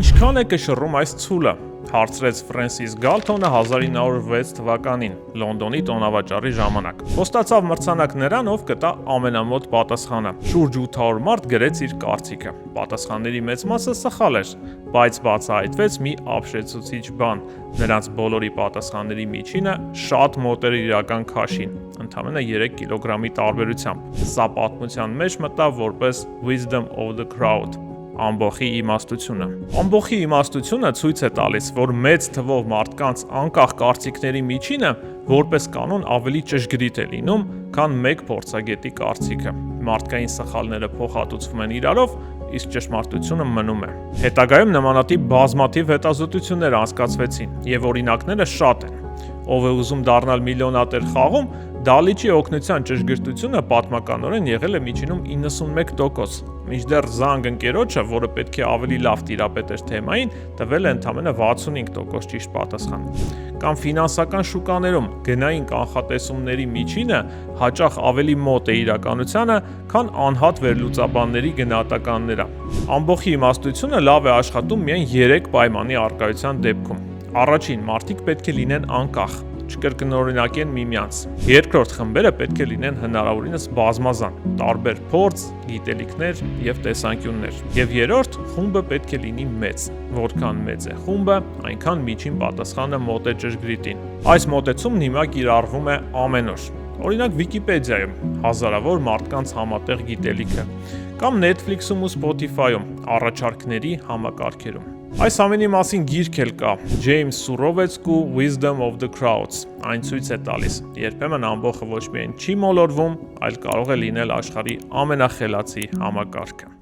Ինչքան է կշռում այս ցուլը, հարցրեց Ֆրենսիս Գալթոնը 1906 թվականին Լոնդոնի տոնավաճառի ժամանակ։ Խոստացավ մրցանակ նրան, ով կտա ամենամոտ պատասխանը։ Շուրջ 800 մարդ գրեց իր կարծիքը։ Պատասխանների մեծ մասը սխալ էր, բայց բացահայտվեց մի ապշեցուցիչ բան։ Նրանց բոլորի պատասխանների միջինը շատ մոտ էր իրական քաշին, ընդամենը 3 կիլոգրամի տարբերությամբ։ Սա պատմության մեջ մտավ որպես wisdom of the crowd։ Ամբոխի իմաստությունը։ Ամբոխի իմաստությունը ցույց է տալիս, որ մեծ թվով մարդկանց անկախ կարծիքների միջինը որպես կանոն ավելի ճշգրիտ է լինում, քան մեկ փորձագետի կարծիքը։ Մարդկային սխալները փոխհատուցվում են իրարով, իսկ ճշմարտությունը մնում է։ Հետագայում նմանատիպ բազմաթիվ հետազոտություններ անցկացվեցին, եւ օրինակները շատ են։ Ով է ուզում դառնալ միլիոնատեր խաղում, Դալիչի օգնության ճշգրտությունը պատմականորեն եղել է միջինում 91%, մինչդեռ Զանգ ընկերոջը, որը պետք է ավելի լավ տիրապետեր թեմային, տվել է ընդամենը 65% ճիշտ պատասխան։ Կամ ֆինանսական շուկաներում գնային կանխատեսումների միջինը հաճախ ավելի մոտ է իրականությանը, քան անհատ վերլուծաբանների գնահատականները։ Ամբոխի իմաստությունը լավ է աշխատում միայն 3 պայմանի առկայության դեպքում։ Առաջին, մարդիկ պետք է լինեն անկախ, չկրկնօրինակեն միմյանց։ Երկրորդ, խմբերը պետք է լինեն հնարավորինս բազմազան, տարբեր փորձ, գիտելիքներ եւ տեսանկյուններ։ Եվ երրորդ, խումբը պետք է լինի մեծ։ Որքան մեծ է խումբը, այնքան միջին պատասխանը մոտ է ճշգրիտին։ Այս մոտեցումն հիմա կիրառվում է ամեն օր։ Օրինակ Վիկիպեդիայում հազարավոր մարդկանց համատեղ գիտելիքը, կամ Netflix-ում ու Spotify-ում առաջարկների համակարգերում։ Այս ամենի մասին գիրք էլ կա Ջեյմս Սուրովեցկու Wisdom of the Crowds։ Այն ցույց է տալիս, երբեմն ամբոխը ոչ միայն չի մոլորվում, այլ կարող է լինել աշխարհի ամենախելացի համակարգը։